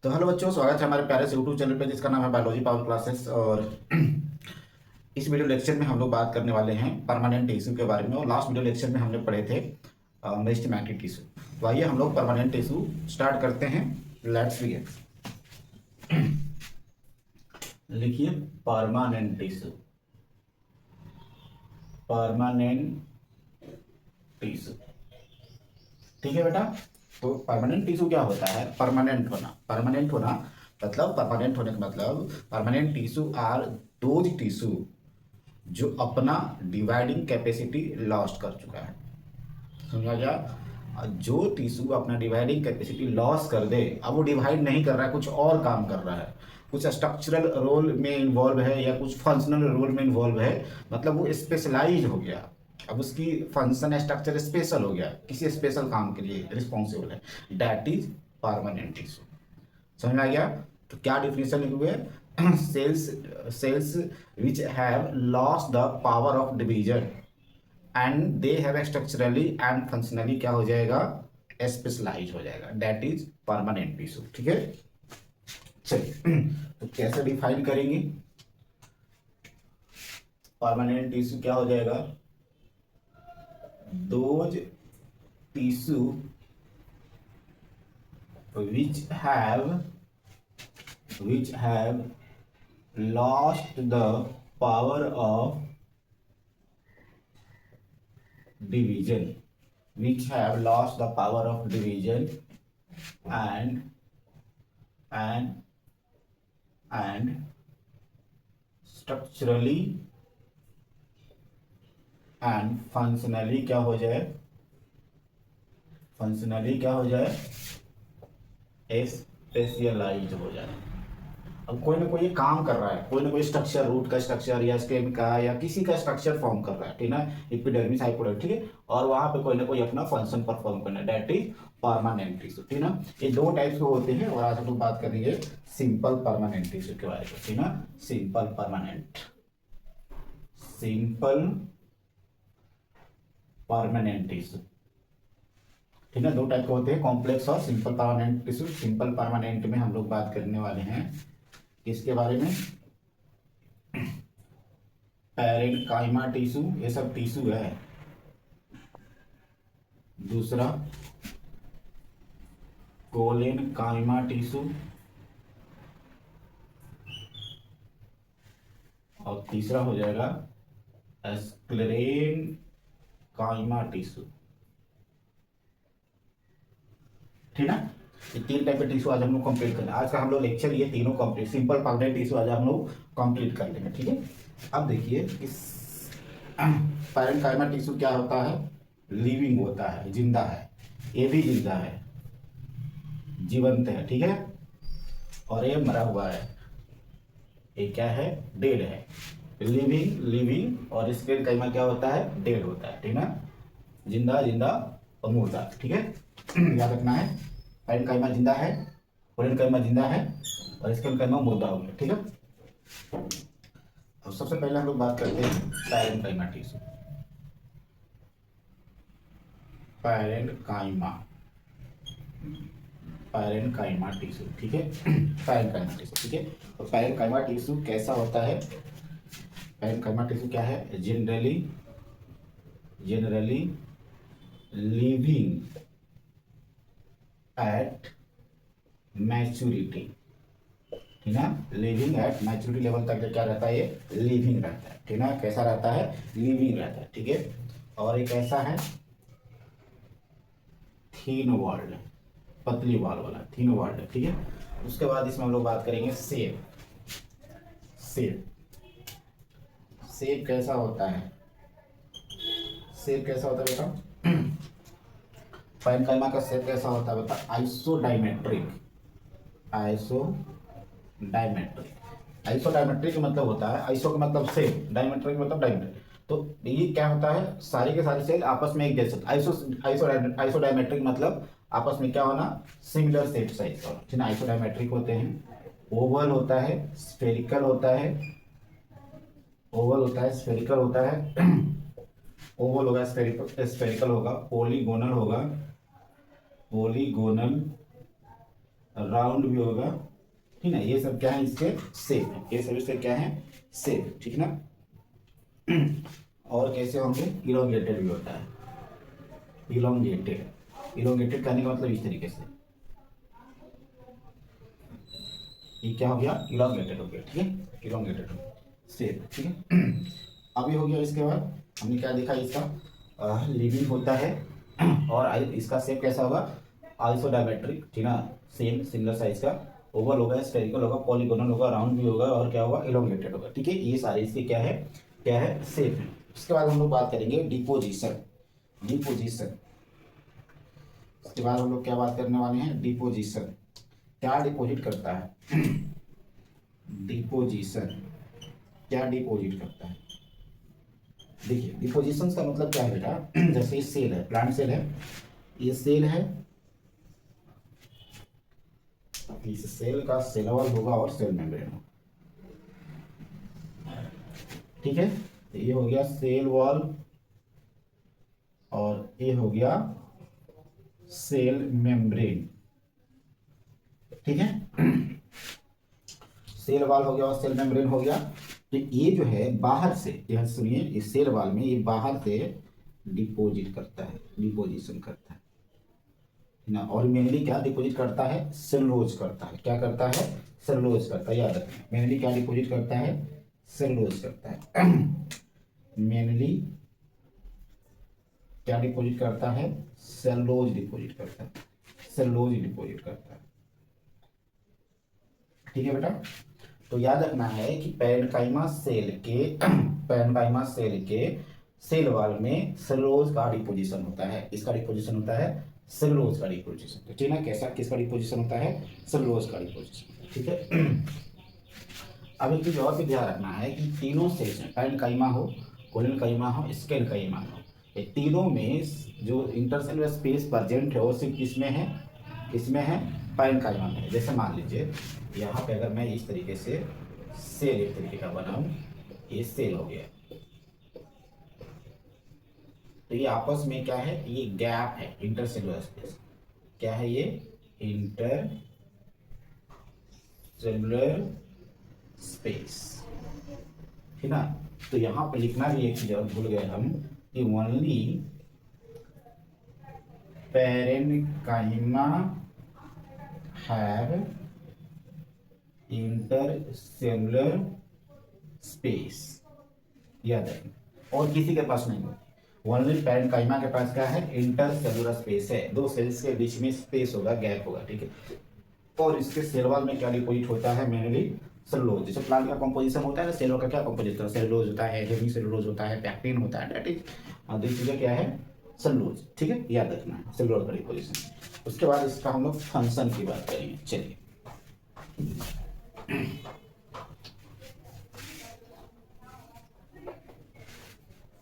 तो हेलो बच्चों, स्वागत है हमारे प्यारे से यूट्यूब चैनल पे जिसका नाम है बायोलॉजी पावर क्लासेस। और इस वीडियो लेक्चर में हम लोग बात करने वाले हैं परमानेंट टिश्यू के बारे में। और लास्ट वीडियो लेक्चर में हमने पढ़े थे मेरिस्टेमेटिक टिश्यू। तो आइए हम लोग परमानेंट टिश्यू स्टार्ट करते हैं। Let's begin. लिखिए परमानेंट टिश्यू। परमानेंट टिश्यू, ठीक है बेटा। तो परमानेंट टिश्यू क्या होता है? परमानेंट होना। परमानेंट होना मतलब, परमानेंट होने का मतलब, permanent tissue are those tissue जो अपना डिवाइडिंग कैपेसिटी लॉस्ट कर चुका है। समझा गया? जो टिश्यू अपना डिवाइडिंग कैपेसिटी लॉस कर दे, अब वो डिवाइड नहीं कर रहा है, कुछ और काम कर रहा है, कुछ स्ट्रक्चरल रोल में इन्वॉल्व है या कुछ फंक्शनल रोल में इन्वॉल्व है, मतलब वो स्पेशलाइज हो गया। अब उसकी फंक्शन स्ट्रक्चर स्पेशल हो गया, किसी स्पेशल काम के लिए रिस्पॉन्सिबल है, दैट इज परमानेंट टिश्यू। समझ में आ गया? तो क्या डिफिनेशन लिखे हुए? Cells which have lost the power of division and they have structurally and functionally क्या हो जाएगा? स्पेशलाइज हो जाएगा, दैट इज परमानेंट टिश्यू। ठीक है, चलिए तो कैसे डिफाइन करेंगे? परमानेंट टिश्यू क्या हो जाएगा? Those tissue which have lost the power of division, which have lost the power of division and and structurally and functionally क्या हो जाए? फंक्शनली क्या हो जाए? स्पेशलाइज हो जाए। अब कोई ना कोई ये काम कर रहा है, कोई ना कोई स्ट्रक्चर, रूट का स्ट्रक्चर या स्टेम का या किसी का स्ट्रक्चर फॉर्म कर रहा है, ठीक है, एपिडर्मिस हाइपोडर्मिस, ठीक है, और वहां पे कोई ना कोई अपना फंक्शन परफॉर्म करना है, दैट इज परमानेंट टिश्यू, ठीक है ना। ये दो टाइप्स के होते हैं और आज हम लोग बात करेंगे सिंपल परमानेंट टिश्यू के बारे में, ठीक है ना। सिंपल परमानेंट टिश्यू, ठीक है। दो टाइप के होते हैं, कॉम्प्लेक्स और simple permanent tissue. Simple permanent में हम लोग बात करने वाले हैं किसके बारे में? पैरेन्काइमा टिश्यू, ये सब टिश्यू है। दूसरा कोलेनकाइमा टिश्यू, और तीसरा हो जाएगा स्क्लेरेनकाइमा टिश्यू, ठीक है। ये तीन टाइप के टिश्यू आज हम लोग कंप्लीट करेंगे। आज का हम लोग लेक्चर ये तीनों कंप्लीट, सिंपल परमानेंट टिश्यू आज हम लोग कंप्लीट कर लेंगे, ठीक है। अब देखिए इस पैरेन्काइमा टिश्यू क्या होता है? लिविंग होता है, जिंदा है, ये भी जिंदा है, जीवंत है, ठीक है, और ये मरा हुआ है, ये क्या है? डेड है। लिविंग और स्क्लेरेनकाइमा क्या होता है? डेड होता है, ठीक है ना। जिंदा, जिंदा और मुर्दा, ठीक है। याद रखना है, पैरेन्काइमा जिंदा है, कोलेनकाइमा जिंदा है और स्क्लेरेनकाइमा मुर्दा हो गया, ठीक है। अब सबसे पहले हम लोग बात करते हैं parenchyma tissue. Parenchyma parenchyma tissue, ठीक है। पैरेन्काइमा टिश्यू, ठीक है। तो पैरेन्काइमा टिश्यू कैसा होता है? पैरेन्काइमा टिश्यू क्या है? जनरली लिविंग एट मैच्योरिटी, ठीक है। लिविंग एट मैच्योरिटी लेवल तक क्या रहता है? ये लिविंग रहता है, ठीक है। कैसा रहता है? लिविंग रहता है, ठीक है। और एक ऐसा है थीन वॉल्ड, पतली वॉल वाला थीन वॉल्ड, ठीक है। उसके बाद इसमें हम लोग बात करेंगे सेब। सेब सेब कैसा होता है? सेब कैसा होता है बेटा? पैरेन्काइमा का सेप कैसा होता है बता? आइसोडाइमेट्रिक। आइसोडाइमेट्रिक का मतलब होता है, आइसो का मतलब सेम, डायमेट्रिक मतलब डायमेट्रिक। तो ये क्या होता है? सारे के सारे सेल आपस में एक जैसे, आइसोडाइमेट्रिक मतलब आपस में क्या होना? सिमिलर शेप साइज का, ठीक है। आइसोडाइमेट्रिक होते हैं, ओवल होता है, स्फेरिकल होता है, स्फेरिकल होता है, ओवल होगा, स्फेरिकल होगा, पॉलीगोनल होगा, पॉलीगोनल राउंड भी होगा, ठीक है। ये सब क्या है, इसके शेप है, ये सब इसके क्या है, शेप, ठीक है ना। और कैसे होंगे, इलोंगेटेड भी होता है, इलोंगेटेड, इलोंगेटेड कहने का मतलब इस तरीके से, ये क्या हो गया, इलोंगेटेड हो गया, ठीक है, इलोंगेटेड हो गया शेप, ठीक है। अभी हो गया, इसके बाद हमने क्या देखा, इसका लिविंग होता है और इसका शेप कैसा होगा, आइसोडायमेट्रिक, ठीक है, सेम सिंगल साइज का, ओवल होगा, स्फेरिकल होगा, पॉलीगोनल होगा, राउंड भी होगा और क्या होगा, इलोंगेटेड होगा, ठीक है। ये सारे इसके क्या है, क्या है, शेप है। उसके बाद हम लोग बात करेंगे डिपोजिशन, डिपोजिशन। उसके बाद हम लोग क्या बात करने वाले हैं, डिपोजिशन, क्या डिपोजिट करता है, डिपोजिशन क्या डिपोजिट करता है। देखिए डिपोजिशन का मतलब क्या है बेटा, जैसे ये सेल है, प्लांट सेल है, ये सेल है, इस सेल का सेल वॉल होगा और सेल मेम्ब्रेन होगा, ठीक है। तो ये हो गया सेल वॉल और ये हो गया सेल मेम्ब्रेन, ठीक है। सेल वॉल हो गया और सेल मेम्ब्रेन हो गया। तो ये जो है बाहर से, यह सुनिए, इस सेल वॉल में ये बाहर से डिपोजिट करता है, डिपोजिशन करता है ना। और मेनली क्या डिपोजिट करता है, सेलुलोज करता है, क्या करता है, सेलुलोज करता है, याद रखना, मेनली क्या डिपोजिट करता है, सेलुलोज करता है। मेनली क्या डिपोजिट करता है, सेलुलोज डिपोजिट करता है, सेलुलोज डिपोजिट करता है, ठीक है बेटा। तो याद रखना है कि पैरेन्काइमा सेल के पैरेन्काइमा सेल के सेल वॉल में सेलुलोज का डिपोजिशन होता है, इसका डिपोजिशन होता है सेलुलोज का डिपोजिशन, ठीक है ना। कैसा, किसका डिपोजिशन होता है, सेलुलोज का डिपोजिशन, ठीक है। अब एक चीज और भी ध्यान रखना है कि तीनों सेल्स में, पैरेन्काइमा हो, कोलेनकाइमा हो, स्केलेनकाइमा हो, ये तीनों में जो इंटरसेलुलर स्पेस प्रेजेंट है वो सिर्फ किसमें है, किसमें है, पैरेन्काइमा में है। जैसे मान लीजिए यहाँ पे अगर मैं इस तरीके से सेल एक तरीके का बनाऊं, ये सेल हो गया, तो ये आपस में क्या है, ये गैप है, इंटरसेलुलर स्पेस, क्या है ये, इंटर सेलुलर स्पेस, ठीक ना। तो यहां पे लिखना भी एक चीज और भूल गए हम, कि only parenchyma have intercellular space, याद रखना, और किसी के पास नहीं होती। ओनली पैरेन्काइमा के पास क्या है, इंटरसेलुलर स्पेस है, दो सेल्स के बीच में स्पेस होगा, गैप होगा, ठीक है। और इसके सेल वॉल में क्या डिपोजिट होता है, मेनली सेलुलोज। जैसे प्लांट का कंपोजिशन होता है ना, सेल का क्या कंपोजिशन होता है, सेलुलोज होता है, हेमी सेलुलोज होता है, पैक्टिन होता है, दैट इज दिस चीजें क्या है, सेलुलोज, ठीक है, याद रखना है सेलुलोज का डिपोजिशन। उसके बाद इसका हम लोग फंक्शन की बात करेंगे, चलिए।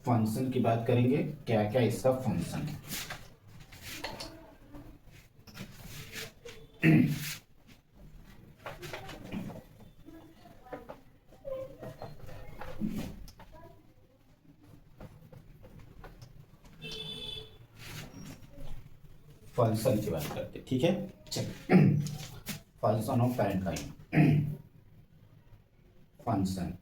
फंक्शन की बात करेंगे, क्या क्या इसका फंक्शन है। फंक्शन की बात करते, ठीक है, चलिए। फंक्शन ऑफ पैरेन्काइमा, फंक्शन,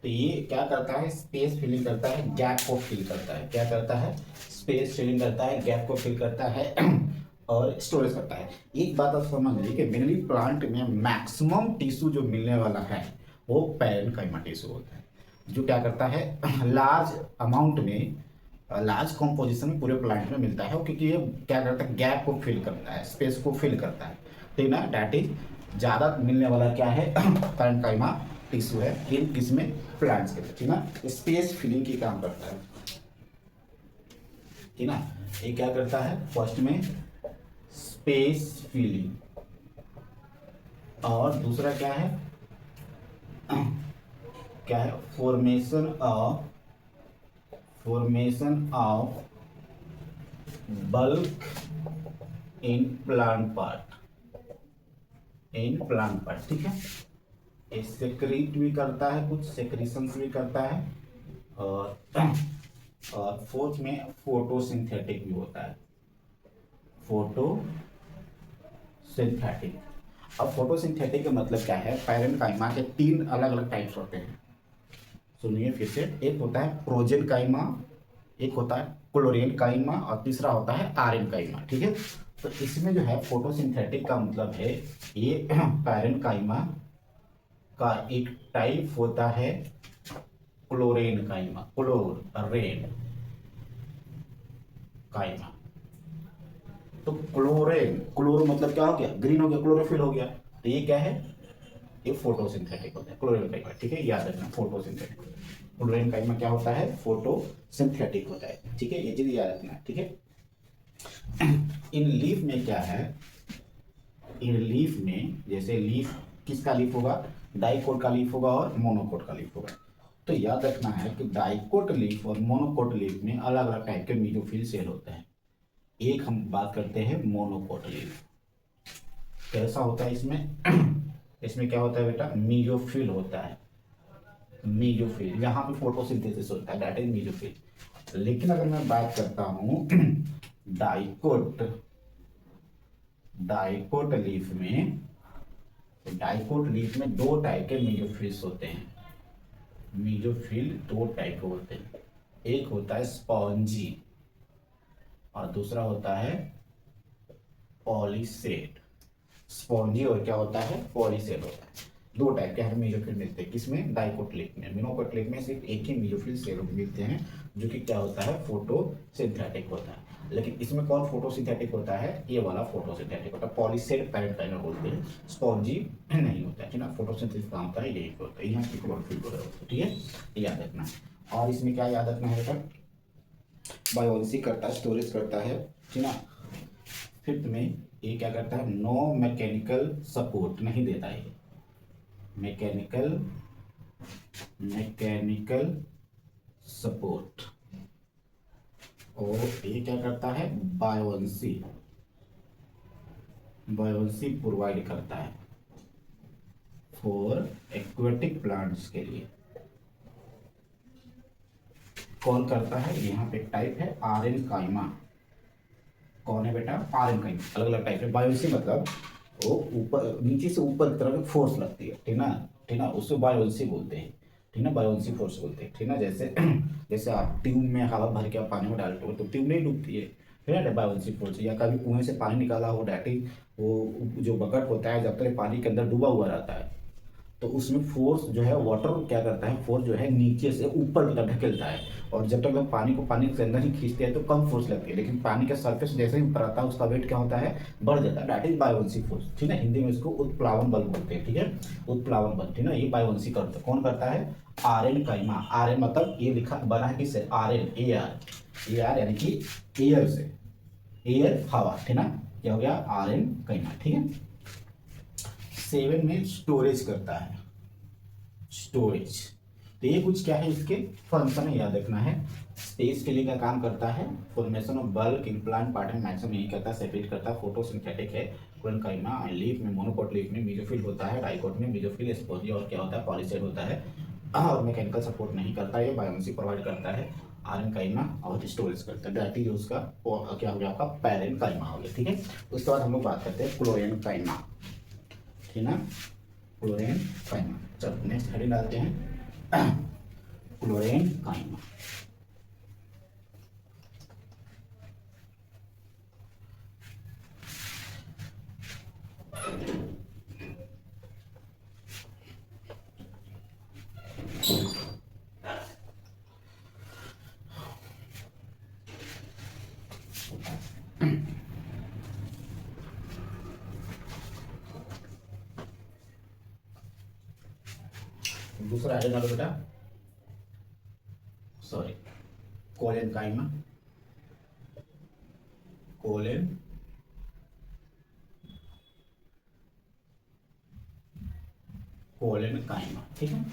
तो ये क्या करता है, स्पेस फिलिंग करता है, गैप को फिल करता है, क्या करता है, स्पेस फिलिंग करता है, गैप को फिल करता है और स्टोरेज करता है। एक बात आप समझ लीजिए कि मिनरली प्लांट में मैक्सिमम टिश्यू जो मिलने वाला है वो पैरेन्काइमा टिश्यू होता है, जो क्या करता है, लार्ज अमाउंट में, लार्ज कॉम्पोजिशन में पूरे प्लांट में मिलता है, क्योंकि ये क्या करता है, गैप को फिल करता है, स्पेस को फिल करता है, ठीक ना। डैट इज ज़्यादा मिलने वाला क्या है, पैरेन्काइमा टिश्यू है, इन किसमें, प्लांट्स के, ठीक ना। स्पेस फिलिंग की काम करता है, ठीक ना। ये क्या करता है, फर्स्ट में स्पेस फिलिंग, और दूसरा क्या है, क्या है, formation of bulk in plant part, ठीक है। ये सेक्रीट भी करता है, कुछ सेक्रीशंस भी करता है, और फोर्थ में फोटोसिंथेटिक भी होता है, फोटोसिंथेटिक सिंथेटिक। अब फोटोसिंथेटिक का मतलब क्या है, पैरेनकाइमा के 3 अलग अलग टाइप्स होते हैं। सुनिए फिर से, एक होता है प्रोजेनकाइमा, एक होता है क्लोरेनकाइमा और तीसरा होता है आरेनकाइमा। ठीक है, तो इसमें जो है फोटोसिंथेटिक का मतलब है ये पैरेनकाइमा का एक टाइप होता है क्लोरेनकाइमा, क्लोरेन काइमा। तो क्लोरेन, क्लोरो मतलब क्या हो गया, ग्रीन हो गया, क्लोरोफिल हो गया। तो ये क्या है, ये फोटोसिंथेटिक होता है क्लोरीन काइमा। ठीक है, याद रखना फोटोसिंथेटिक। क्लोरीन काइमा क्या होता है, फोटोसिंथेटिक होता है। ठीक है, ये चीज याद रखना। ठीक है, इन लीफ में क्या है, इन लीफ में जैसे लीफ किसका लीफ होगा, डाइकोट का लीफ होगा और मोनोकोट का लीफ होगा। तो याद रखना है कि डाइकोट लीफ और मोनोकोट लीफ में अलग अलग टाइप के मीजोफिल सेल होते हैं। एक हम बात करते हैं मोनोकोट लीफ, कैसा होता है इसमें इसमें क्या होता है बेटा, मीजोफिल होता है। मीजोफिल, यहाँ पे फोटोसिंथेसिस होता है, दैट इज मीजोफिल। लेकिन अगर मैं बात करता हूँ डाइकोट, डाइकोट लीफ में, तो डाइकोट लीफ में 2 टाइप के मीजोफिल्स होते हैं। मीजोफिल 2 टाइप के होते हैं, एक होता है स्पॉन्जी और दूसरा होता है पॉलीसेड। स्पॉन्जी और क्या होता है, पॉलीसेड होता है। 2 टाइप के हमें मीजोफिल मिलते हैं, किसमें, डाइकोटिलिक में। मोनोकोटिलिक में सिर्फ एक ही मीजोफिल सेल मिलते हैं जो कि क्या होता है, फोटोसिंथेटिक होता है। लेकिन इसमें कौन फोटोसिंथेटिक होता है, ये वाला फोटोसिंथेटिक होता है, पॉलीसेड पैरेंकाइमा बोलते हैं, स्पॉन्जी नहीं होता है। ठीक है, फोटोसिंथेसिस काम होता है, यही होता है, यहाँ की क्लोरोफिल होता है। ठीक है, याद रखना है। और इसमें क्या याद रखना है बेटा, बायोलॉजी करता है, स्टोरेज करता है। ठीक है ना, फिफ्थ में ये क्या करता है, नो मैकेनिकल सपोर्ट नहीं देता है, मैकेनिकल मैकेनिकल सपोर्ट। और ये क्या करता है, बायोन्सी, बायोन्सी प्रोवाइड करता है फॉर एक्वेटिक प्लांट्स के लिए। कौन करता है, यहाँ पे टाइप है आरेनकाइमा। कौन है बेटा, आरेनकाइमा। अलग अलग टाइप है। बायोन्सी मतलब वो ऊपर, नीचे से ऊपर की तरफ फोर्स लगती है। ठीक ना, ठीक ना, उसको बायोन्सी बोलते हैं। ठीक ना, बायोन्सी फोर्स बोलते हैं। ठीक ना, जैसे जैसे आप ट्यूब में हवा भर के आप पानी में डालते हो तो ट्यूब नहीं डूबती है, ठीक है, बायोन्सी फोर्स। या कभी कुएं से पानी निकाला हो डायरेक्टली, वो जो बकेट होता है जब तक पानी के अंदर डूबा हुआ रहता है तो उसमें फोर्स जो है, वाटर क्या करता है, फोर्स जो है नीचे से ऊपर की तरफ ढकेलता है। और जब तक हम पानी को पानी के अंदर ही खींचते हैं तो कम फोर्स लगती है, लेकिन पानी का सरफेस जैसे ही ऊपर आता है उसका वेट क्या होता है, बढ़ जाता है। That is buoyancy force. ठीक है, हिंदी में इसको उत्प्लावन बल बोलते हैं। ठीक है, उत्प्लावन बल। ठीक है, ये बायोन्सी करता है। कौन करता है, aerenchyma. R N मतलब ये लिखा बना है किससे, R N, A R, A R यानी कि एयर से, एयर हवा। ठीक है ना, क्या हो गया, आर एन काइमा। ठीक है, 7 में स्टोरेज करता है, स्टोरेज। तो ये कुछ क्या है, इसके फंक्शन याद रखना है। स्पेस के लिए क्या काम करता है, formation of bulk implant part में मैक्सिमम यही करता है, सेपरेट करता है। फोटोसिंथेटिक है, क्लोरेनकाइमा। लीफ में, मोनोकोट लीफ में मीजोफिल होता है, डाइकोट में मीजोफिल, स्पोंजी और क्या होता है, पॉलीसेड होता है। और मैकेनिकल सपोर्ट नहीं करता है, बायोन्सी प्रोवाइड करता है। आरेनकाइमा और स्टोरेज करता है। दैट इज उसका क्या हो गया, आपका पैरेनकाइमा हो गया। ठीक है, उसके बाद हम लोग बात करते हैं क्लोरेनकाइमा। ठीक ना, क्लोरेन काइमा। चलो नेक्स्ट हेडिंग डालते हैं क्लोरेन काइमा। दूसरा हेडिंग डालो बेटा, सॉरी, कोलेन काइमा, कोलेन कोलेन काइमा। ठीक है,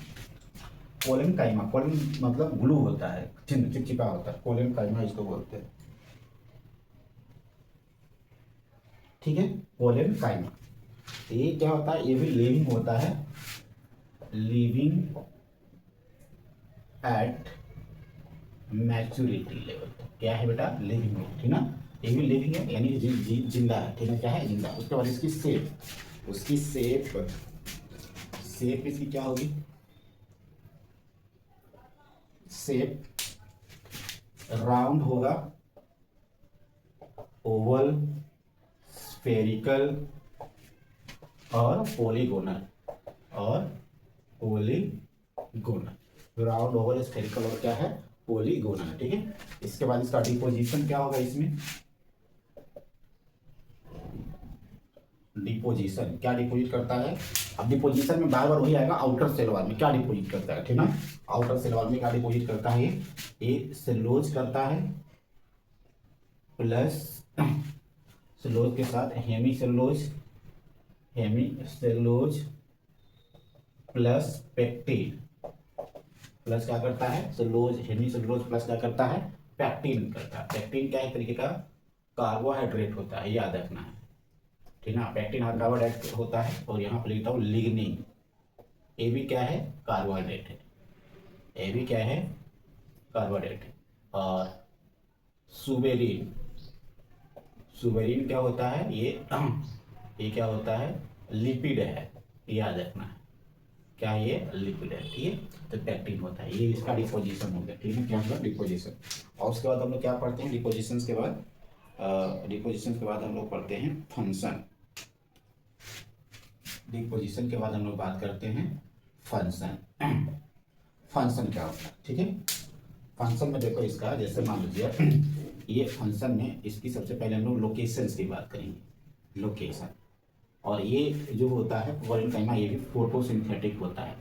कोलेन काइमा, कोलेन मतलब ग्लू होता है, चिपचिपा होता है, कोलेन काइमा इसको बोलते हैं। ठीक है, कोलेन काइमा। ये क्या होता है, ये भी लिविंग होता है, लिविंग एट मैच्योरिटी लेवल। क्या है बेटा, लिविंग में। ठीक ना, ये भी लिविंग है यानी जिंदा है, ठीक है, क्या है, जिंदा। उसके बाद इसकी शेप, उसकी शेप, शेप इसकी क्या होगी, शेप राउंड होगा, ओवल, स्फेरिकल और पॉलीगोनल, और पॉलीगोनल, राउंड, ओवल, स्फेरिकल और क्या है, पॉलीगोनल, ठीक है। इसके बाद इसका डिपोजिशन क्या होगा, इसमें डिपोजिशन क्या डिपोजिट करता है। अब डिपोजिशन में बार बार वही आएगा, आउटर सेल वॉल में क्या डिपोजिट करता है, ठीक ना। आउटर सेल वॉल में क्या डिपोजिट करता है, ये सेलुलोज करता है, प्लस सेलुलोज के साथ hemi cellulose, hemi cellulose plus pectin, plus क्या करता है, सेलुलोज, हेमी सेलुलोज प्लस क्या करता है, पैक्टिन करता है। पैक्टिन क्या है, तरीके का कार्बोहाइड्रेट होता है, याद रखना है, ठीक ना। पैक्टिन कार्बोहाइड्रेट होता है, और यहाँ पर लिखता हूँ लिग्निन, ये भी क्या है, कार्बोहाइड्रेट है, ये भी क्या है, कार्बोहाइड्रेट है। और सुबेरिन, सुबेरिन क्या होता है, ये क्या होता है, लिपिड है, याद रखना है, क्या ये लिपिड है, ठीक है। तो पैक्टिन होता है, ये इसका डिपोजिशन हो गया, ठीक है, क्या होगा, डिपोजिशन। और उसके बाद हम लोग क्या पढ़ते हैं, डिपोजिशन के बाद, डिपोजिशन के बाद हम लोग पढ़ते हैं फंक्शन। डिपोजिशन के बाद हम लोग बात करते हैं फंक्शन। फंक्शन क्या होता है, ठीक है। फंक्शन में देखो इसका, जैसे मान लीजिए ये फंक्शन में इसकी सबसे पहले हम लोग लोकेशंस की बात करेंगे, लोकेशन। और ये जो होता है वॉलेंटाइमा, ये भी फोटोसिंथेटिक होता है,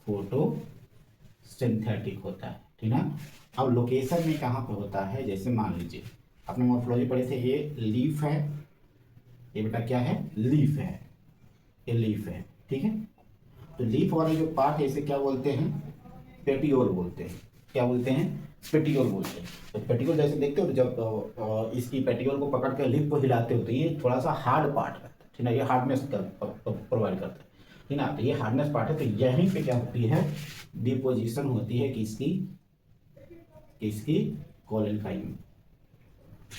फोटोसिंथेटिक होता है, ठीक ना। अब लोकेशन में कहाँ पे होता है, जैसे मान लीजिए अपने मॉर्फोलॉजी पढ़े थे, ये लीफ है, ये बेटा क्या है, लीफ है, ये लीफ है, ठीक है। तो लीफ वाले जो पार्ट है इसे क्या बोलते हैं, पेटियोल बोलते हैं, क्या बोलते हैं, पेटियोल बोलते हैं। तो पेटियोल जैसे देखते हो, जब इसकी पेटियोल को पकड़ कर लीफ को हिलाते हो तो ये थोड़ा सा हार्ड पार्ट रहता है, ठीक ना, ये हार्डनेस प्रोवाइड करता है, ठीक ना। तो ये हार्डनेस पार्ट है, तो यहीं पे क्या होती है, डिपोजिशन होती है किसकी, किसकी, कोलेनकाइम,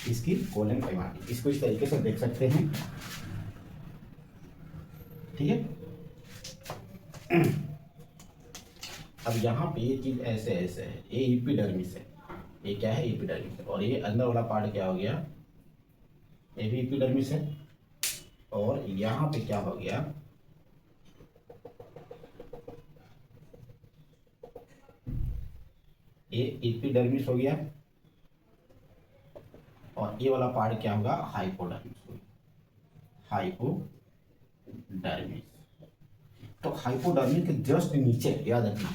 इसकी कोलेनकाइमा की। इसको इस तरीके से देख सकते हैं, ठीक है। अब यहाँ पे ये चीज ऐसे ऐसे है, ये एपिडर्मिस है, ये क्या है, एपिडर्मिस है। और ये अंदर वाला पार्ट क्या हो गया, ये भी एपिडर्मिस है। और यहाँ पे क्या हो गया, ये एपिडर्मिस हो गया, और ये वाला पार्ट क्या होगा, हाइपोडर्मिस होगा, हाइपोडर्मिस। तो हाइपोडर्मिस के जस्ट नीचे, याद रखना,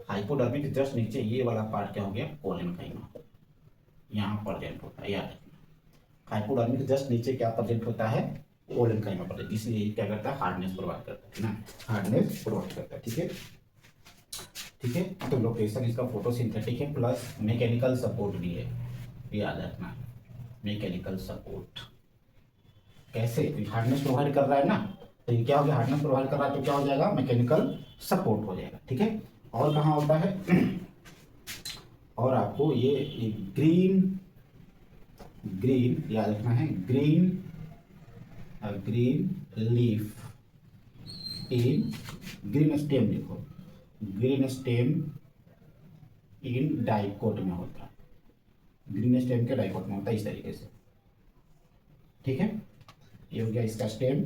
हाइपोडर्मिस के जस्ट नीचे ये वाला पार्ट क्या हो गया, कोलेनकाइमा, यहाँ प्रेजेंट होता है, याद रखना। हाइपोडर्मिस के जस्ट नीचे क्या प्रेजेंट होता है, कोलेनकाइमा प्रेजेंट, इसलिए ये क्या करता है, हार्डनेस प्रोवाइड करता है ना, हार्डनेस प्रोवाइड करता है, ठीक है, ठीक है। तो लोकेशन इसका फोटोसिंथेटिक है, प्लस मैकेनिकल सपोर्ट भी है, याद रखना, मैकेनिकल सपोर्ट। कैसे, हार्डनेस प्रोवाइड कर रहा है ना, तो ये क्या हो गया, हार्डनेस प्रोवाइड कर रहा है तो क्या हो जाएगा, मैकेनिकल सपोर्ट हो जाएगा, ठीक है। और कहाँ होता है और आपको ये ग्रीन, ग्रीन याद रखना है, ग्रीन, ग्रीन लीफ इन, ग्रीन स्टेम लिखो, ग्रीन स्टेम इन डाइकोट में होता है, ग्रीन स्टेम के डाइकोट में होता है, इस तरीके से, ठीक है। ये हो गया इसका स्टेम,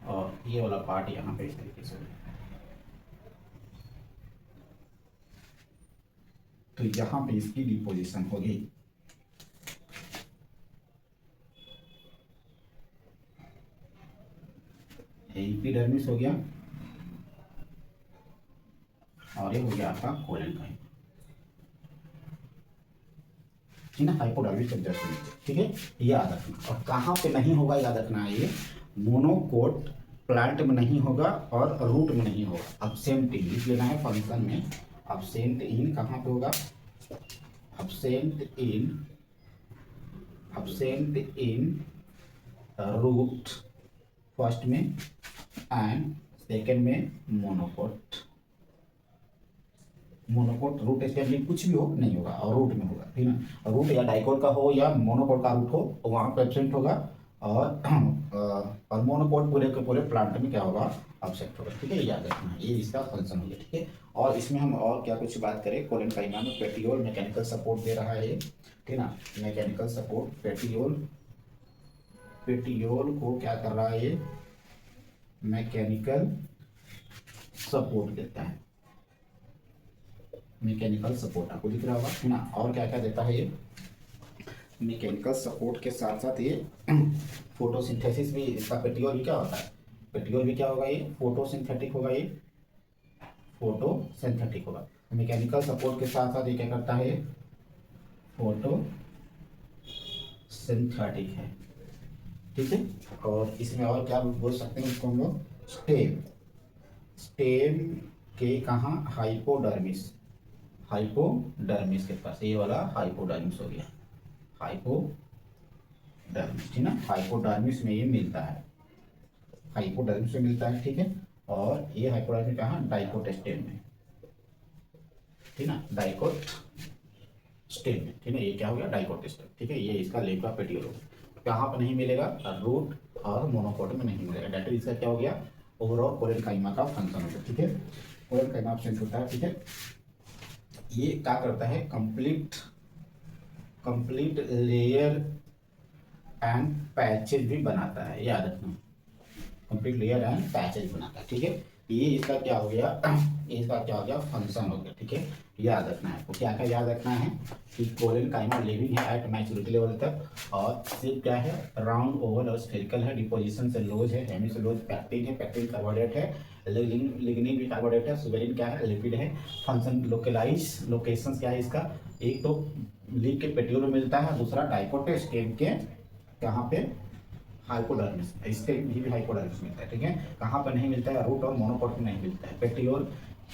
और ये वाला पार्ट यहाँ पे इस तरीके से। तो यहाँ पे इसकी डिपोजिशन होगी, एपिडर्मिस हो गया, और ये हो गया आपका कोलेनकाइमा, ठीक है, हाइपोडर्मिस के जस्ट नीचे, ठीक है, ये याद रखना। और कहाँ पे नहीं होगा, याद रखना है, ये मोनोकोट प्लांट में नहीं होगा और रूट में नहीं होगा। अब्सेंट इन लिख लेना है फंक्शन में, अब्सेंट इन कहाँ पे होगा, absent in, absent in root first में, एंड सेकेंड में monocot, monocot root stem link कुछ भी हो नहीं होगा और रूट में होगा, ठीक है। रूट या डाइकोट का हो या मोनोकोट का रूट हो तो वहाँ पे एब्सेंट होगा, और और मोनोकोट पूरे के पूरे प्लांट में क्या होगा, एब्सेंट होगा, ठीक है। ये याद रखना है, ये इसका फंक्शन हो गया, ठीक है। और इसमें हम और क्या कुछ बात करें, कोलेनकाइमा में पेटियोल मैकेनिकल सपोर्ट दे रहा है ये, ठीक ना। मैकेनिकल सपोर्ट पेटियोल, पेटियोल को क्या कर रहा है ये, मैकेनिकल सपोर्ट देता है, मैकेनिकल सपोर्ट आपको दिख रहा होगा, है ना। और क्या क्या देता है ये, मैकेनिकल सपोर्ट के साथ साथ ये फोटोसिंथेसिस भी, इसका पेटियोल भी क्या होता है, पेटियोल भी क्या होगा, ये फोटोसिंथेटिक होगा, ये फोटोसिंथेटिक होगा। मैकेनिकल सपोर्ट के साथ साथ ये क्या करता है, फोटो सिंथेटिक है, ठीक है। और इसमें और क्या बोल सकते हैं इसको हम लोग, स्टेम, स्टेम के कहाँ, हाइपोडर्मिस, हाइपोडर्मिस के पास, ये वाला हाइपोडर्मिस हो गया, हाइपोडर्मिस, ठीक ना। हाइपोडर्मिस में ये मिलता है, हाइपोडर्मिस में मिलता है, ठीक है। और ये हाइपोडर्मिस कहाँ, डाइकोट स्टेम में, ठीक ना, डाइकोट स्टेम में, ठीक है। ये क्या हो गया, डाइकोट स्टेम, ठीक है। ये इसका लेब का पेटियोल होगा, कहाँ पर नहीं मिलेगा, रूट और मोनोकोट में नहीं मिलेगा। डेट इज इसका क्या हो गया, ओवरऑल कोलेनकाइमा का फंक्शन होता है, ठीक है। कोलेनकाइमा एब्सेंट होता है, ठीक है। ये क्या करता है, कंप्लीट लेयर एंड पैचेज भी बनाता है, याद रखना, कंप्लीट लेयर एंड पैचेज बनाता है, ठीक है। ये इसका क्या हो गया, ये इसका क्या हो गया, फंक्शन हो गया, ठीक है। याद रखना है आपको, क्या क्या याद रखना है कि कोलेनकाइमा लिविंग है एट मैच्योरिटी लेवल तक, और शेप क्या है, राउंड ओवल और स्फेरिकल है, डिपोजिशन सेलुलोज है, हेमीसेलुलोज पैक्टिन है, पैक्टिन कार्बोहाइड्रेट है, लिग्निन भी कार्बोहाइड्रेट है, सुबेरिन क्या है, लिपिड है। फंक्शन लोकेलाइज, लोकेशंस क्या है इसका, एक तो लीफ के पेटियोल में मिलता है, दूसरा डाइकोट स्टेम के कहाँ पे, हाइपोडर्मिस, इसके भी हाइपोडर्मिस मिलता है, ठीक है। कहाँ पर नहीं मिलता है, रूट और मोनोकोट में नहीं मिलता है। पेटियोल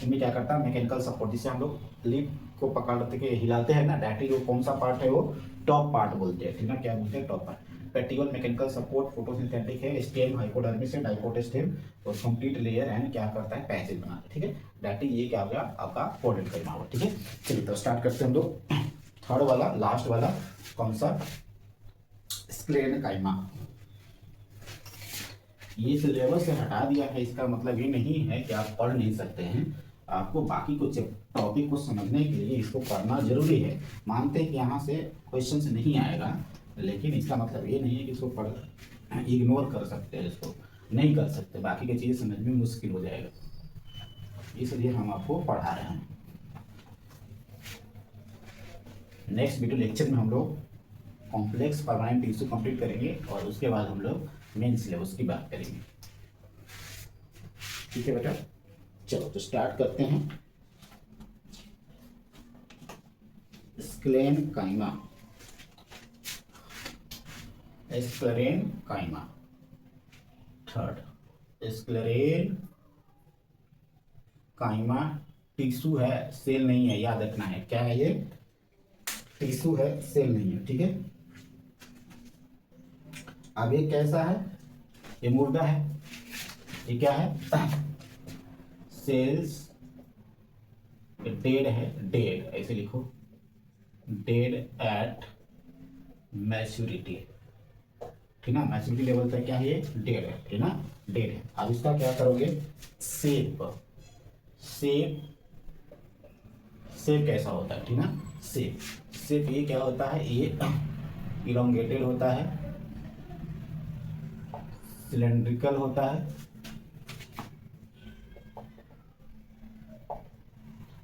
में क्या करता है, मैकेनिकल सपोर्ट, जिससे हम लोग लीफ को पकड़ते के हिलाते हैं ना, डैट इज वो कौन सा पार्ट है, वो टॉप पार्ट बोलते हैं, ठीक है। क्या बोलते हैं, top part. Petiole mechanical support, photosynthetic है, स्टेम हाइपोडर्मिस है, डाइकोट स्टेम, और कंप्लीट लेयर एंड क्या करता है, पैचेज बनाता है, ठीक है। डैट इज ये क्या हो गया आपका कोलेनकाइमा हुआ, ठीक है। चलिए तो स्टार्ट करते हैं हम लोग, थर्ड वाला, लास्ट वाला, कौन सा, स्क्लेनकाइमा। ये सिलेबस से हटा दिया है, इसका मतलब ये नहीं है कि आप पढ़ नहीं सकते हैं, आपको बाकी कुछ टॉपिक को समझने के लिए इसको पढ़ना जरूरी है। मानते हैं कि यहाँ से क्वेश्चंस नहीं आएगा, लेकिन इसका मतलब ये नहीं है कि इसको पढ़ इग्नोर कर सकते हैं, इसको नहीं कर सकते, बाकी की चीज़ें समझ में मुश्किल हो जाएगा, इसलिए हम आपको पढ़ा रहे हैं। नेक्स्ट वीडियो लेक्चर में हम लोग कॉम्प्लेक्स परमानेंट टिश्यू कंप्लीट करेंगे, और उसके बाद हम लोग मेन सिलेबस की बात करेंगे, ठीक है बेटा। चलो तो स्टार्ट करते हैं। स्क्लेनकाइमा, स्क्लेनकाइमा थर्ड, स्क्लेनकाइमा टिश्यू है, सेल नहीं है, याद रखना है, क्या है ये, टिश्यू है, सेल नहीं है, ठीक है। अब ये कैसा है, ये मुर्दा है, ये क्या है, सेल्स डेड है, डेड ऐसे लिखो, डेड एट मैच्योरिटी, ठीक ना, मैच्योरिटी लेवल तक क्या है, ये डेड है, ठीक ना, डेड है। अब इसका क्या करोगे, शेप, शेप, शेप कैसा होता है, ठीक ना, शेप, शेप ये क्या होता है, ये इलोंगेटेड होता है, सिलेंड्रिकल होता है,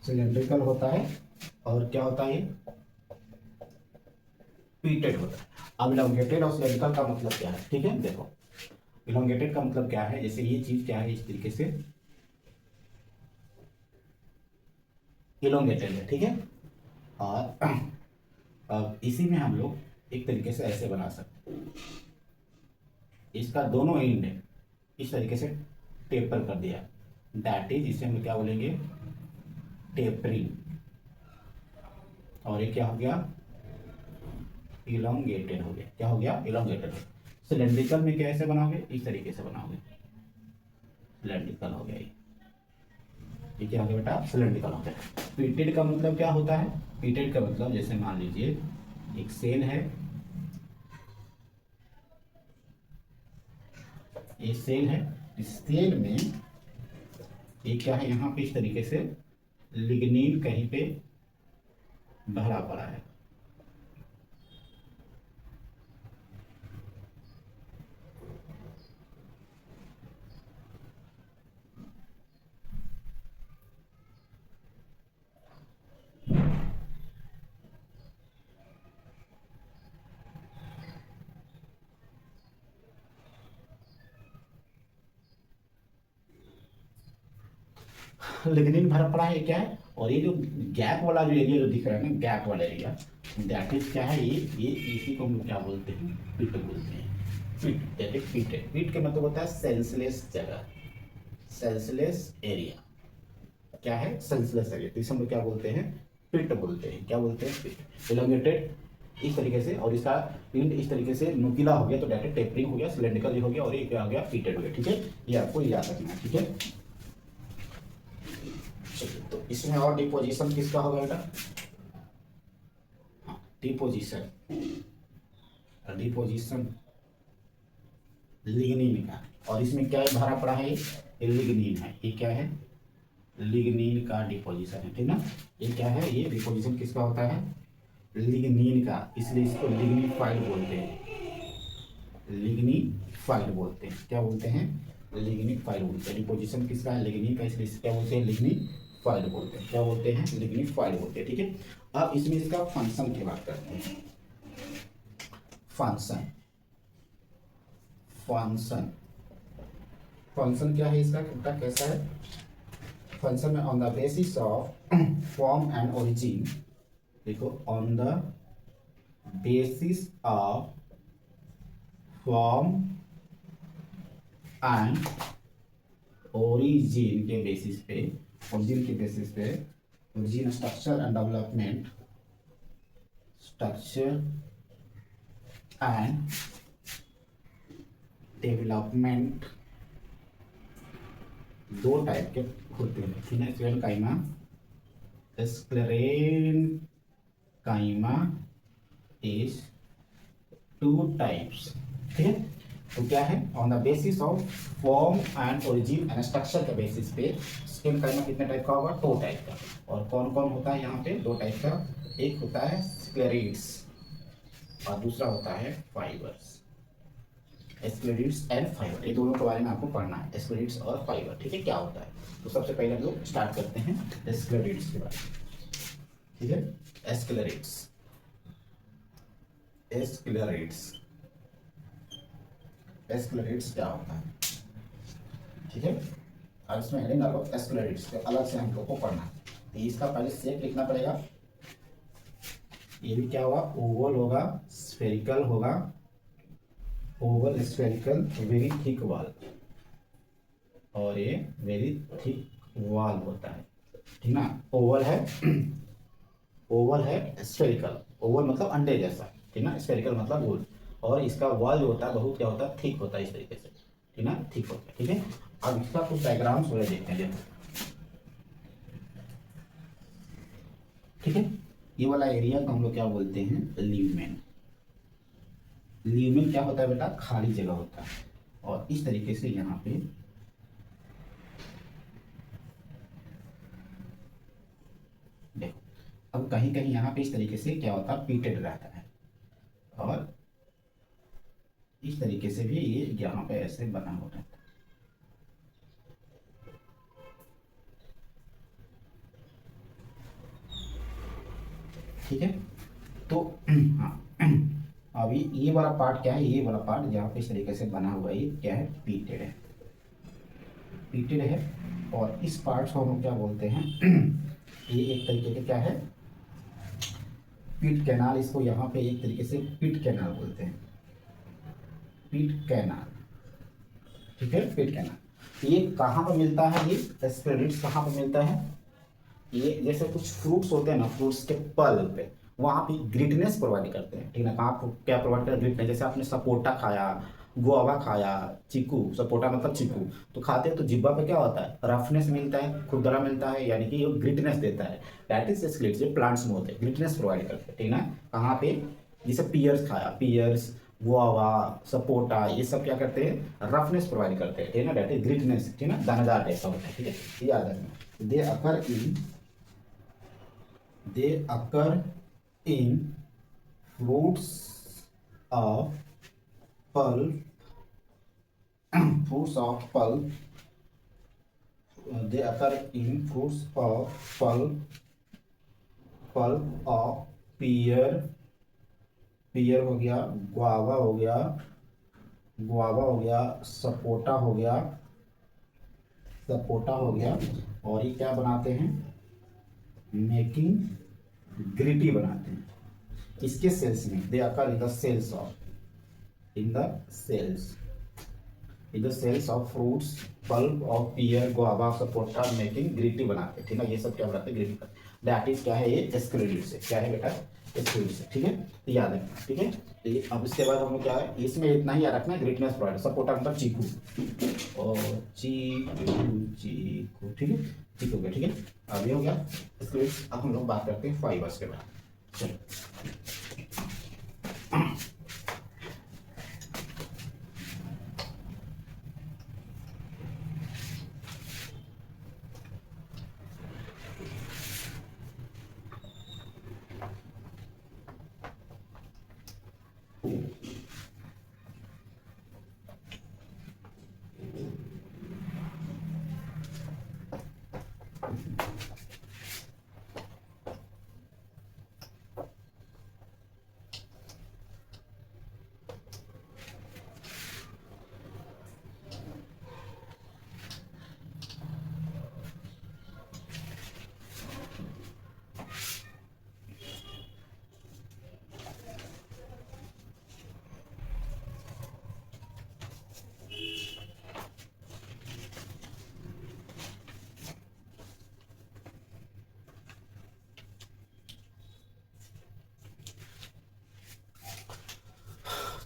सिलेंड्रिकल होता है, और क्या होता है, ये पीटेड होता है। अब इलोंगेटेड और सिलेंड्रिकल का मतलब क्या है, ठीक है, देखो इलोंगेटेड का मतलब क्या है, जैसे ये चीज क्या है, इस तरीके से इलोंगेटेड है, ठीक है। और अब इसी में हम लोग एक तरीके से ऐसे बना सकते हैं, इसका दोनों एंड इस तरीके से टेपर कर दिया, दैट इज इसे हम क्या बोलेंगे, टेपरिंग। और ये क्या हो गया, इलोंगेटेड हो गया, क्या हो गया, इलोंगेटेड हो गया। सिलेंड्रिकल में कैसे बनाओगे, इस तरीके से बनाओगे, सिलेंड्रिकल हो गया ये, ये क्या हो गया बेटा, सिलेंड्रिकल हो गया। पीटेड का मतलब क्या होता है, पीटेड का मतलब जैसे मान लीजिए एक सेल है, ये सेल है, इस सेल में ये क्या है, यहाँ पे इस तरीके से लिग्निन कहीं पे भरा पड़ा है। लिग्निन भरा पड़ा है, क्या है, और ये जो गैप वाला जो एरिया जो दिख रहा है ना, गैप वाला एरिया, दैट इज क्या है, ये इसी को हम लोग क्या बोलते हैं, पिट बोलते हैं। पिट दैट इज पिटेड। पिट का मतलब होता है सेंसलेस जगह, सेंसलेस एरिया। क्या है, सेंसलेस एरिया, तो इसे हम लोग क्या बोलते हैं, पिट बोलते हैं। क्या बोलते हैं, पिट। इलोंगेटेड इस तरीके से, और इसका पिंड इस तरीके से नुकीला हो गया तो डायरेक्ट टेपरिंग हो गया, सिलेंड्रिकल हो गया, और ये क्या हो गया, पिटेड हो गया। ठीक है, ये आपको याद रखना है। ठीक है, चलिए तो इसमें और डिपोजिशन किसका होगा बेटा, हाँ डिपोजिशन, डिपोजिशन लिग्निन का, और इसमें क्या है भरा पड़ा है, ये लिग्निन है, ये क्या है, लिग्निन का डिपोजिशन है, ठीक ना। ये क्या है, ये डिपोजिशन किसका होता है, लिग्निन का, इसलिए इसको लिग्निफाइड बोलते हैं, लिग्निफाइड बोलते हैं। क्या बोलते हैं, लिग्निफाइड बोलते हैं। डिपोजिशन किसका है, लिग्निन का, इसलिए क्या बोलते हैं, लिग्निफाइड बोलते हैं। क्या बोलते हैं, लिग्निफाइड बोलते हैं। ठीक है, अब इसमें इसका फंक्शन की बात करते हैं। फंक्शन, फंक्शन, फंक्शन क्या है इसका, कितना कैसा है, फंक्शन में on the basis of form and origin, देखो on the basis of form and origin के बेसिस पे, ओरिजिन के बेसिस पे, origin structure and development, structure and development दो टाइप के होते हैं, फिनेक्सियल काइमा, sclerenchyma is two types. ठीक है, तो क्या है, on the basis of form and origin and structure के बेसिस पे स्क्लेरेन काइमा कितने टाइप का होगा, दो टाइप का। और कौन कौन होता है यहाँ पे, दो टाइप का, एक होता है स्क्लेरेट्स और दूसरा होता है फाइबर्स, एस्क्लेरेट्स एंड फाइबर, ये दोनों के बारे में आपको पढ़ना है, एस्क्लेरेट्स और फाइबर। ठीक है, क्या होता है, तो सबसे पहले हम लोग स्टार्ट करते हैं एस्क्लेरेट्स के बारे में। ठीक है, एस्क्लेरेट्स, एस्क्लेरेट्स, एस्क्लेरेट्स क्या होता है। ठीक है, और इसमें हेडिंग डालो एस्क्लेरेट्स, तो अलग से हम लोग को पढ़ना है। तो इसका पहले शेप लिखना पड़ेगा, ये भी क्या होगा, ओवल होगा, स्फेरिकल होगा, Oval spherical, very thick wall, और ये वेरी थिक वॉल होता है। ठीक ना, ओवल है, ओवल है, स्फेरिकल, ओवल मतलब अंडे जैसा, ठीक ना, स्फेरिकल मतलब गोल, और इसका वॉल जो होता है बहुत क्या होता है, थिक होता है, इस तरीके से, ठीक ना, थिक होता है। ठीक है, अब इसका कुछ डायग्राम्स वगैरह देखते हैं। ठीक है, ये वाला एरिया को हम लोग क्या बोलते हैं, ल्यूमेन। ल्यूमेन क्या होता है बेटा, खाली जगह होता है, और इस तरीके से यहाँ पे देखो, अब कहीं कहीं यहाँ पे इस तरीके से क्या होता है, पीटेड रहता है, और इस तरीके से भी ये यहाँ पे ऐसे बना होता है। ठीक है, तो हाँ, अभी ये वाला पार्ट क्या है, ये वाला पार्ट जहाँ पे इस तरीके से बना हुआ है, ये क्या है, पीटेड है, पीटेड है। और इस पार्ट को हम क्या बोलते हैं, ये एक तरीके के क्या है, पिट कैनाल, इसको यहाँ पे एक तरीके से पिट कैनाल बोलते हैं, पिट कैनाल। ठीक है, पिट कैनाल, ये कहाँ पर मिलता है, ये एस्क्लेरेट्स कहाँ पर मिलता है, ये जैसे कुछ फ्रूट्स होते हैं ना, फ्रूट्स के पल्प पे वहाँ पे ग्रिटनेस प्रोवाइड करते हैं। ठीक है ना, कहाँ क्या प्रोवाइड करते हैं, ग्रिटनेस, जैसे आपने सपोटा खाया गुआवा खाया, चीकू, सपोटा मतलब चीकू, तो खाते हैं तो जिब्बा पे क्या होता है, रफनेस मिलता है, खुरदरा मिलता है, यानी कि ये ग्रिटनेस देता है। दैट इज स्क्लिट्स, ये प्लांट्स में होते हैं, ग्रिटनेस प्रोवाइड करते हैं, ठीक ना। कहाँ पे, जैसे पियर्स खाया, पियर्स, गुआवा, सपोटा, ये सब क्या करते हैं, रफनेस प्रोवाइड करते हैं, ठीक ना, दैट इज ग्रिटनेस, ठीक ना, दानेदार टाइप का होता है, ठीक है, ये याद रखना। दे occur in fruits of pulp fruits of pulp they occur in fruits of pulp of pear, pear हो गया, गुआवा हो गया, सपोटा हो गया, और ये क्या बनाते हैं, मेकिंग ग्रिटी बनाते हैं, इसके सेल्स में, they occur in the cells of, in the cells of fruits, pulp of pear, guava, sapota, making gritty बनाते हैं, ठीक है, ये सब क्या बनाते हैं, ग्रिटी। दैट इज क्या है, ये एस्क्रिडिड से, क्या है बेटा, एस्क्रिडिड से, ठीक है, तो याद रखना, ठीक है। तो ये अब इसके बाद हम लोग क्या है, इसमें इतना ही याद रखना है, ग्रिटनेस प्रोवाइड, सपोटा मतलब चीकू, और चीकू, ठीक है, चीकू का, ठीक है। अब ये हो गया एस्क्रिडिड। अब हम लोग बात करते हैं फाइबर्स के बारे में, चलो।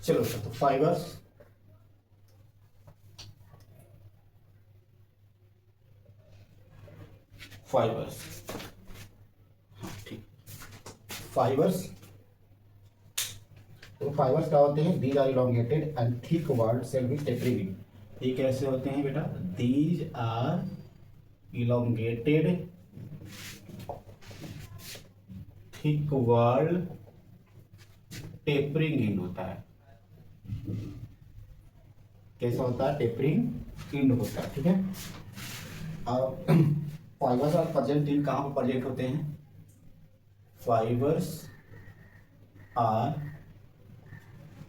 चलो तो फाइबर्स, हाँ ठीक, फाइबर्स, तो फाइबर्स क्या होते हैं, these are elongated and thick walled cell with tapering. ये कैसे होते हैं बेटा, these are elongated thick walled, tapering end होता है, कैसा होता है, टेपरिंग एंड होता है, ठीक है। अब फाइबर्स और प्रेजेंट इन कहाँ पर प्रेजेंट होते हैं, फाइबर्स आर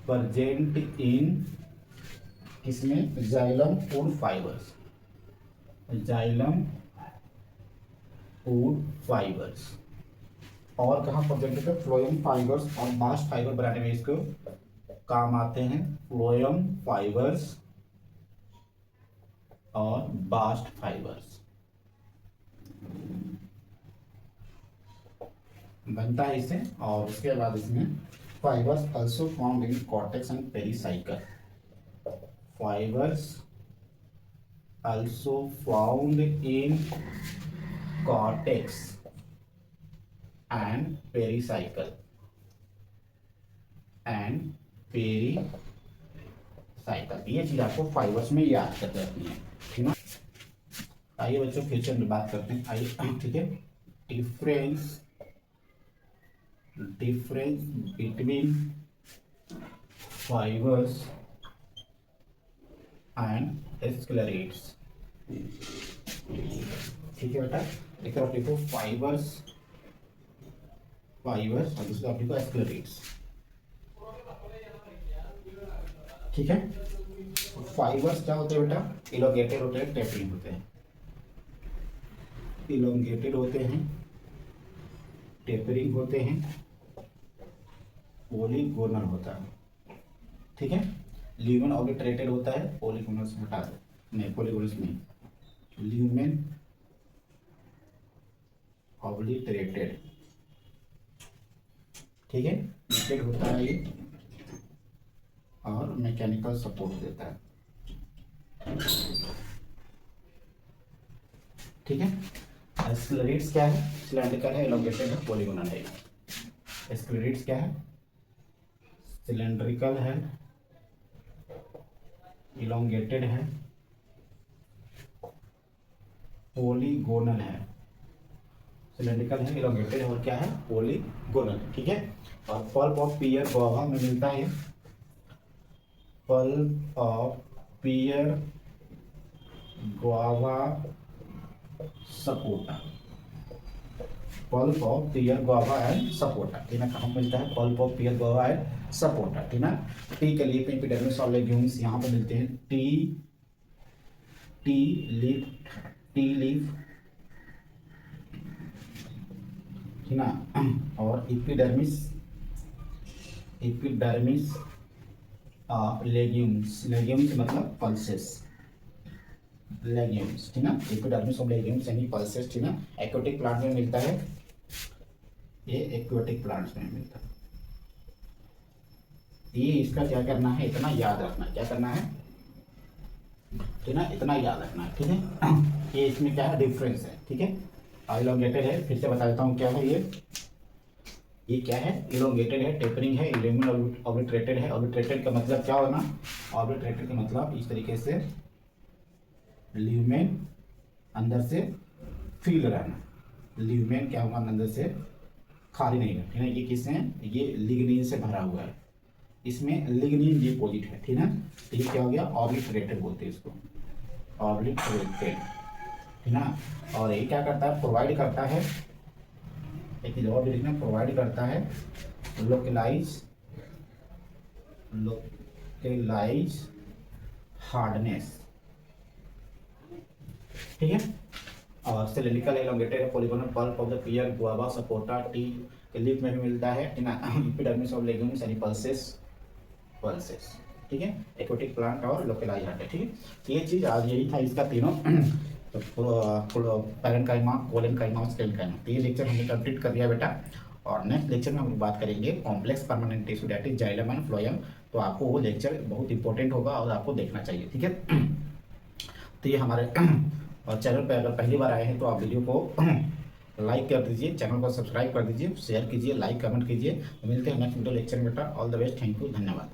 प्रेजेंट इन किसमें, xylem food fibres, xylem food fibres, और कहाँ प्रेजेंट होते हैं, फ्लोएम फाइबर्स और बास्ट फाइबर बनाने में इसको काम आते हैं, फ्लोएम फाइबर्स और बास्ट फाइबर्स बनता है इससे। और उसके बाद इसमें fibres also found in cortex and pericycle, fibres also found in cortex and pericycle, ये चीज आपको फाइबर्स में याद कर रखनी है, ठीक है। आइए बच्चों फ्यूचर में बात करते हैं, आइए, ठीक है। डिफरेंस बिटवीन फाइबर्स एंड स्क्लेरेट्स, ठीक है बेटा। एक तरफ लिखो फाइबर्स और दूसरी तरफ लिखो स्क्लेरेट्स, ठीक है। फाइबर्स क्या होते हैं बेटा, इलोंगेटेड होते हैं, टेपरिंग होते हैं, इलोंगेटेड होते हैं, टेपरिंग होते हैं, पोलीगोनल होता है, ठीक है। ल्यूमेन ऑब्लिटरेटेड होता है, पोलीगोनल से हटा दो, नहीं पोलीगोनल नहीं, ल्यूमेन ऑब्लिटरेटेड, ठीक है, लिक्विड होता है ये, और मैकेनिकल सपोर्ट देता है। ठीक है। स्क्लेरेट्स क्या है? सिलेंड्रिकल है, एलोंगेटेड है, पॉलीगोनल है। स्क्लेरेट्स क्या है? सिलेंड्रिकल है, इलोंगेटेड है, पॉलीगोनल है। सिलेंड्रिकल है, इलोंगेटेड है और क्या है? पॉलीगोनल। ठीक है। और पल्प ऑफ पियर गुआवा में मिलता है। Pulp of pear guava sapota. Pulp of pear guava and sapota, ठीक है। कहाँ मिलता है? Pulp of pear guava and sapota, ठीक है। टी के लिए एपिडर्मिस और लेग्यूम्स यहाँ पे मिलते हैं। टी लीफ, ठीक ना। और एपिडर्मिस ऑफ लेग्यूम्स, लेग्यूम्स मतलब पल्सेस, लेग्यूम्स, ठीक ना। एपिडर्मिस ऑफ लेग्यूम्स यानी पल्सेस, ठीक ना। एक्वेटिक प्लांट में मिलता है, ये एक्वेटिक प्लांट्स में मिलता है। ये इसका क्या करना है? इतना याद रखना है। क्या करना है? ठीक ना, इतना याद रखना है। ठीक है। ये इसमें क्या है? डिफरेंस है। ठीक है। इलोंगेटेड है, फिर से बता देता हूँ क्या है ये क्या है? इलोंगेटेड है, टेपरिंग है, ल्यूमेन ऑर्बिट्रेटेड है। ऑर्बिट्रेटेड का मतलब क्या होना? ऑर्बिट्रेटेड का मतलब इस तरीके से ल्यूमेन अंदर से फील रहना। ल्यूमेन क्या होगा? अंदर से खाली नहीं है, ठीक है। ये किससे है? ये लिग्निन से भरा हुआ है, इसमें लिग्निन डिपोजिट है, ठीक है। तो ये क्या हो गया? ऑर्बिट्रेटेड बोलते हैं इसको, ऑर्बिट्रेटेड, ठीक ना। और ये क्या करता है? प्रोवाइड करता है, एक चीज और भी लिखना, प्रोवाइड करता है लोकलाइज हार्डनेस, ठीक है। और cylindrical elongated polygonal pulp of the pear guava sapota tea के लीफ में भी मिलता है, ठीक ना। एपिडर्मिस ऑफ लेग्यूम्स यानी पल्सेस, ठीक है। एक्वेटिक प्लांट और लोकलाइज हार्ट है, ठीक है। तो ये चीज आज यही था इसका तीनों। तो पैरेंकाइमा, कोलेनकाइमा और स्टेनकाइमा, तो ये लेक्चर हमने कंप्लीट कर दिया बेटा। और नेक्स्ट लेक्चर में हम बात करेंगे complex permanent tissue that is xylem and phloem. तो आपको वो लेक्चर बहुत इंपॉर्टेंट होगा और आपको देखना चाहिए, ठीक है। तो ये हमारे और चैनल पर अगर पहली बार आए हैं तो आप वीडियो को लाइक कर दीजिए, चैनल को सब्सक्राइब कर दीजिए, शेयर कीजिए, लाइक कमेंट कीजिए। मिलते हैं नेक्स्ट वीडियो लेक्चर में बेटा। All the best, thank you, धन्यवाद।